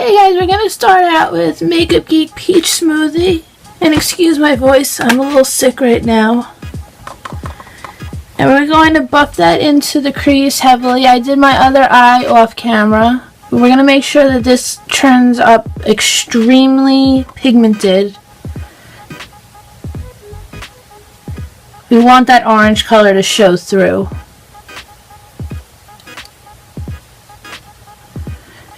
Hey guys, we're gonna start out with Makeup Geek Peach Smoothie. And excuse my voice, I'm a little sick right now. And we're going to buff that into the crease heavily. I did my other eye off camera. But we're gonna make sure that this turns up extremely pigmented. We want that orange color to show through.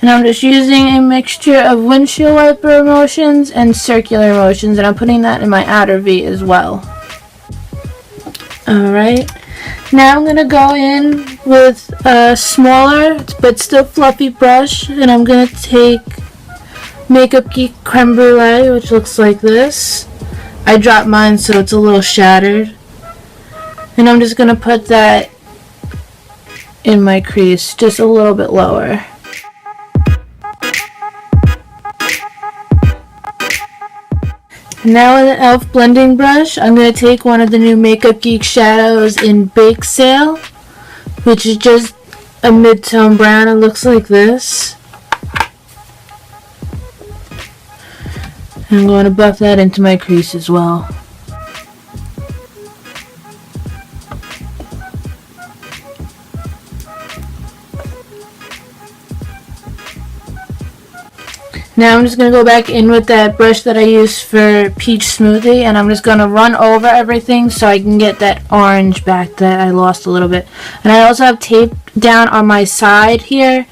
And I'm just using a mixture of windshield wiper motions and circular motions, and I'm putting that in my outer V as well. Alright, now I'm going to go in with a smaller but still fluffy brush, and I'm going to take Makeup Geek Creme Brulee, which looks like this. I dropped mine so it's a little shattered. And I'm just going to put that in my crease, just a little bit lower. Now with an e.l.f. blending brush, I'm going to take one of the new Makeup Geek shadows in Bake Sale, which is just a mid-tone brown. It looks like this. I'm going to buff that into my crease as well. Now I'm just going to go back in with that brush that I used for Peach Smoothie, and I'm just going to run over everything so I can get that orange back that I lost a little bit. And I also have tape down on my side here,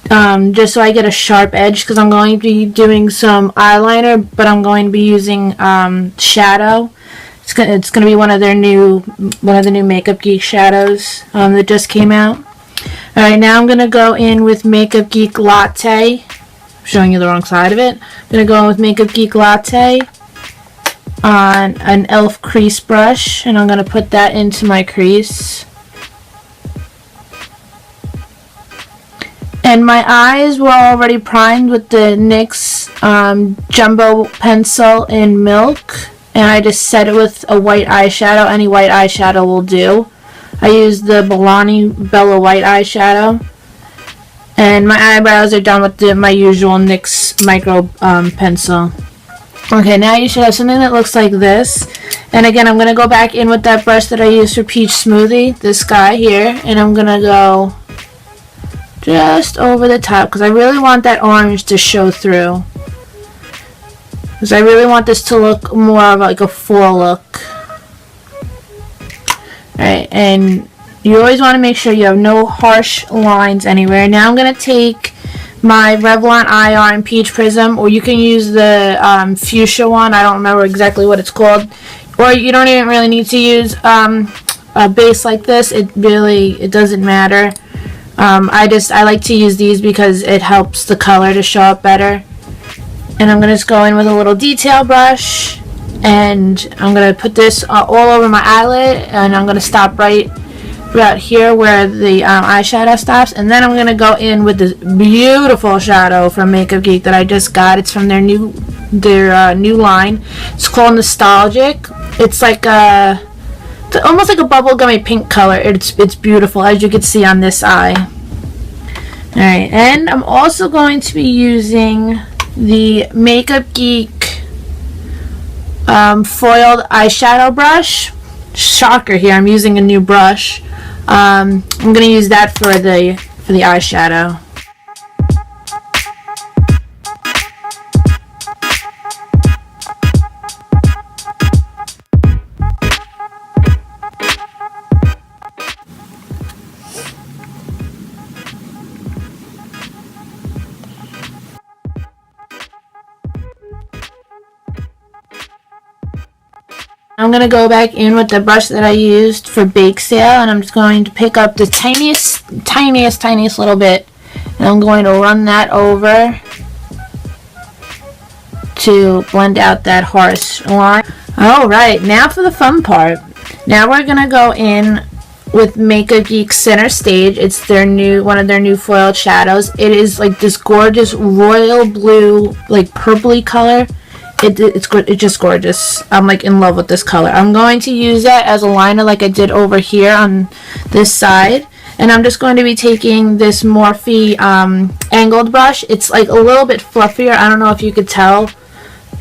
just so I get a sharp edge, because I'm going to be doing some eyeliner, but I'm going to be using shadow. It's going to be one of the new Makeup Geek shadows that just came out. Alright, now I'm going to go in with Makeup Geek Latte. Showing you the wrong side of it. I'm going to go in with Makeup Geek Latte on an e.l.f. crease brush, and I'm going to put that into my crease. And my eyes were already primed with the NYX Jumbo Pencil in Milk, and I just set it with a white eyeshadow. Any white eyeshadow will do. I used the Milani Bella White eyeshadow. And my eyebrows are done with my usual NYX micro pencil. Okay, now you should have something that looks like this. And again, I'm going to go back in with that brush that I used for Peach Smoothie, this guy here. And I'm going to go just over the top, because I really want that orange to show through. Because I really want this to look more of like a fall look. Alright, and you always want to make sure you have no harsh lines anywhere. Now I'm going to take my Revlon IR in Peach Prism, or you can use the fuchsia one. I don't remember exactly what it's called. Or you don't even really need to use a base like this. It doesn't matter. I like to use these because it helps the color to show up better. And I'm going to just go in with a little detail brush, and I'm going to put this all over my eyelid, and I'm going to stop right here where the eyeshadow stops, and then I'm going to go in with this beautiful shadow from Makeup Geek that I just got. It's from their new line. It's called Nostalgic. It's like almost like a bubblegummy pink color. It's beautiful, as you can see on this eye. Alright, and I'm also going to be using the Makeup Geek foiled eyeshadow brush. Shocker here, I'm using a new brush. I'm going to use that for the eyeshadow. I'm going to go back in with the brush that I used for Bake Sale, and I'm just going to pick up the tiniest little bit, and I'm going to run that over to blend out that harsh line. Alright, now for the fun part. Now we're going to go in with Makeup Geek Center Stage. It's one of their new foiled shadows. It is like this gorgeous royal blue, like purpley color. It's just gorgeous. I'm like in love with this color. I'm going to use that as a liner like I did over here on this side. And I'm just going to be taking this Morphe angled brush. It's like a little bit fluffier. I don't know if you could tell,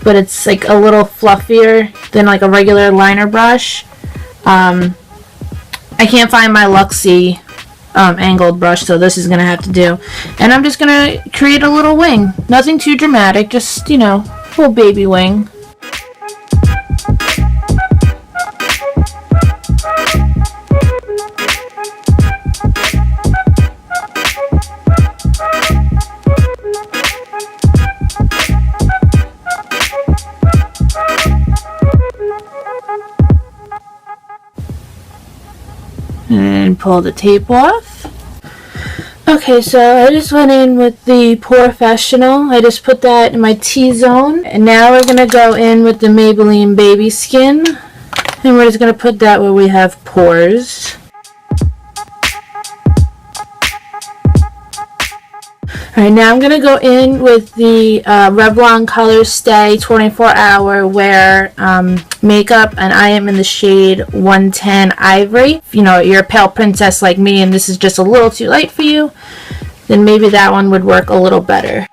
but it's like a little fluffier than like a regular liner brush. I can't find my Luxie angled brush, so this is going to have to do. And I'm just going to create a little wing. Nothing too dramatic, just, you know, a little baby wing. And pull the tape off. Okay, so I just went in with the Professional. I just put that in my T-zone. And now we're going to go in with the Maybelline Baby Skin. And we're just going to put that where we have pores. Alright, now I'm going to go in with the Revlon Color Stay 24-Hour Wear Makeup, and I am in the shade 110 Ivory. If you know, you're a pale princess like me and this is just a little too light for you, then maybe that one would work a little better.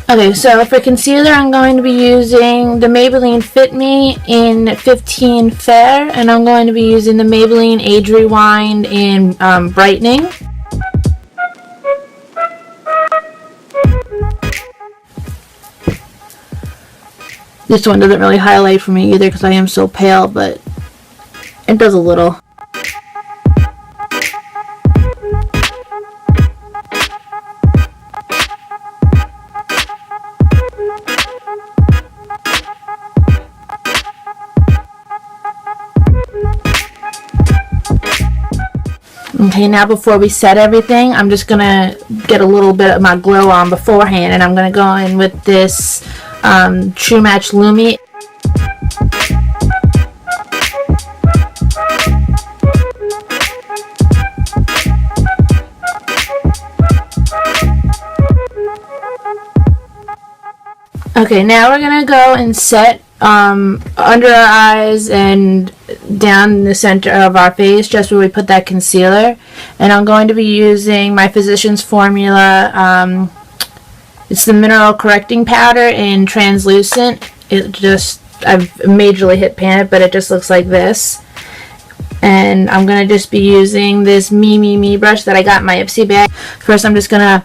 Okay, so for concealer, I'm going to be using the Maybelline Fit Me in 15 Fair, and I'm going to be using the Maybelline Age Rewind in Brightening. This one doesn't really highlight for me either because I am so pale, but it does a little. Okay, now before we set everything, I'm just going to get a little bit of my glow on beforehand, and I'm going to go in with this True Match Lumi. Okay, now we're going to go and set under our eyes and down the center of our face, just where we put that concealer. And I'm going to be using my Physicians Formula. It's the Mineral Correcting Powder in Translucent. I've majorly hit pan it, but it just looks like this. And I'm going to just be using this Me brush that I got in my Ipsy bag. First, I'm just going to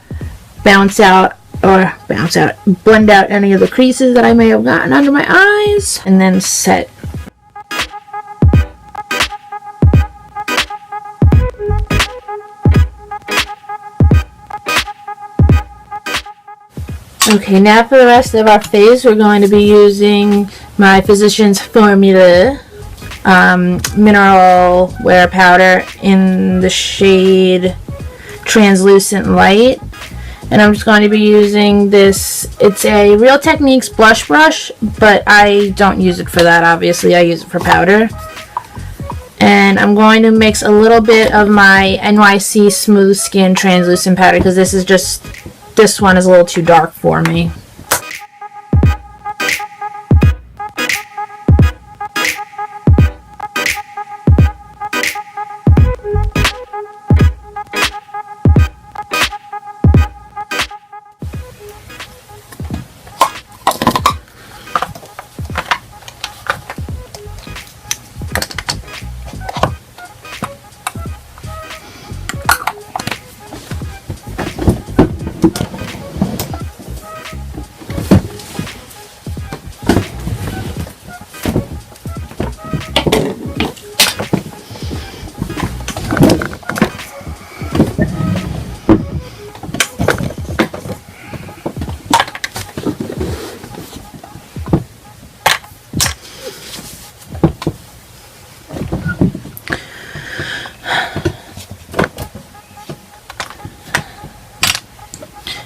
blend out any of the creases that I may have gotten under my eyes, and then set. Okay, now for the rest of our face, we're going to be using my Physicians Formula Mineral Wear Powder in the shade Translucent Light. And I'm just going to be using this. It's a Real Techniques blush brush, but I don't use it for that, obviously. I use it for powder. And I'm going to mix a little bit of my NYC Smooth Skin Translucent Powder, because this one is a little too dark for me.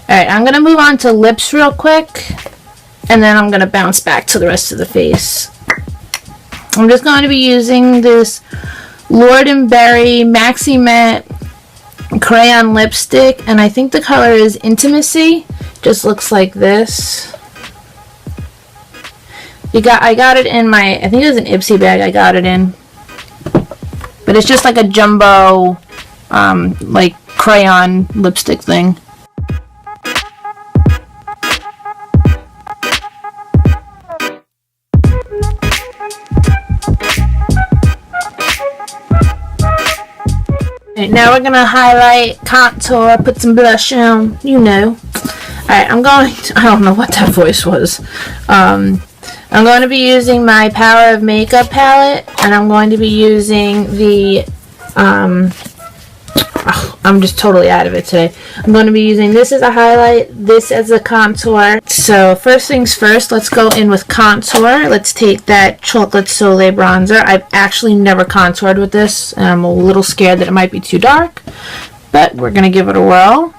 Alright, I'm going to move on to lips real quick, and then I'm going to bounce back to the rest of the face. I'm just going to be using this Lord & Berry Maxi Matte crayon lipstick, and I think the color is Intimacy. Just looks like this. I got it in my, I think it was an Ipsy bag I got it in. But it's just like a jumbo, like crayon lipstick thing. Alright, now we're gonna highlight, contour, put some blush on, you know. Alright, I don't know what that voice was. I'm going to be using my Power of Makeup palette, and I'm going to be using the, I'm just totally out of it today. I'm going to be using this as a highlight, this as a contour. So first things first, let's go in with contour. Let's take that Chocolate Soleil bronzer. I've actually never contoured with this, and I'm a little scared that it might be too dark, but we're going to give it a whirl.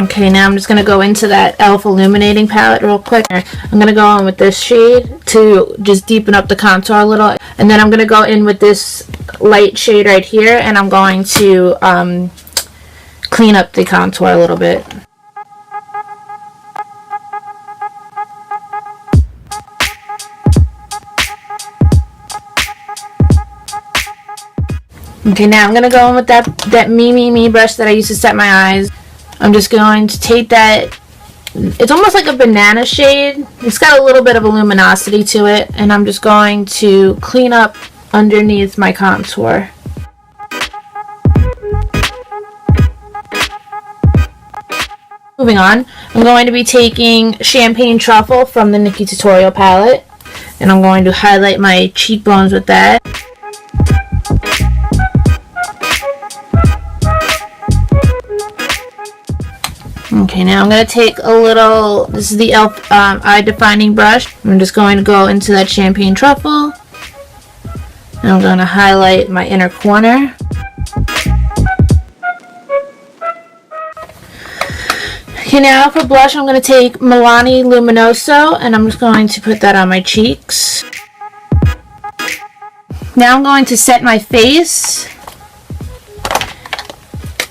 Okay, now I'm just going to go into that e.l.f. illuminating palette real quick. I'm going to go in with this shade to just deepen up the contour a little. And then I'm going to go in with this light shade right here, and I'm going to clean up the contour a little bit. Okay, now I'm going to go in with that Me brush that I used to set my eyes. I'm just going to take that, it's almost like a banana shade. It's got a little bit of a luminosity to it, and I'm just going to clean up underneath my contour. Moving on, I'm going to be taking Champagne Truffle from the Nikkie Tutorial palette, and I'm going to highlight my cheekbones with that. Okay, now I'm going to take a little, this is the e.l.f. eye defining brush. I'm just going to go into that Champagne Truffle. And I'm going to highlight my inner corner. Okay, now for blush, I'm going to take Milani Luminoso, and I'm just going to put that on my cheeks. Now I'm going to set my face.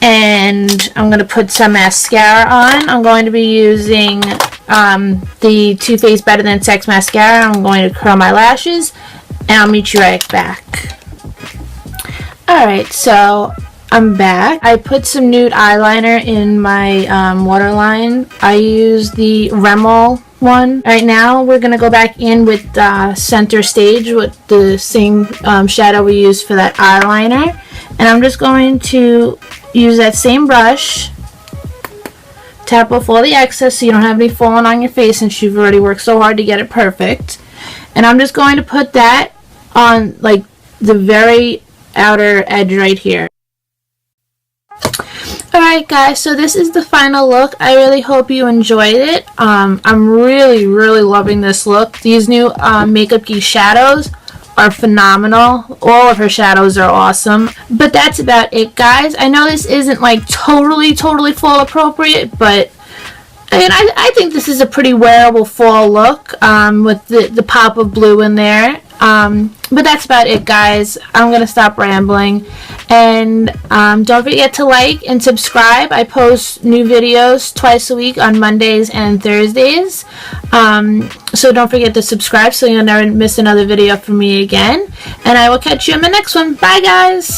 And I'm going to put some mascara on. I'm going to be using the Too Faced Better Than Sex mascara. I'm going to curl my lashes, and I'll meet you right back. Alright, so I'm back. I put some nude eyeliner in my waterline. I use the Rimmel one. Alright, now we're going to go back in with Center Stage with the same shadow we used for that eyeliner. And I'm just going to use that same brush, tap off all the excess so you don't have any falling on your face since you've already worked so hard to get it perfect. And I'm just going to put that on like the very outer edge right here. Alright guys, so this is the final look. I really hope you enjoyed it. I'm really loving this look. These new Makeup Geek shadows are phenomenal. All of her shadows are awesome. But that's about it, guys. I know this isn't like totally fall appropriate, but I mean, I think this is a pretty wearable fall look with the pop of blue in there. But that's about it, guys. I'm going to stop rambling. And don't forget to like and subscribe. I post new videos twice a week on Mondays and Thursdays. So don't forget to subscribe so you'll never miss another video from me again. And I will catch you in the next one. Bye, guys.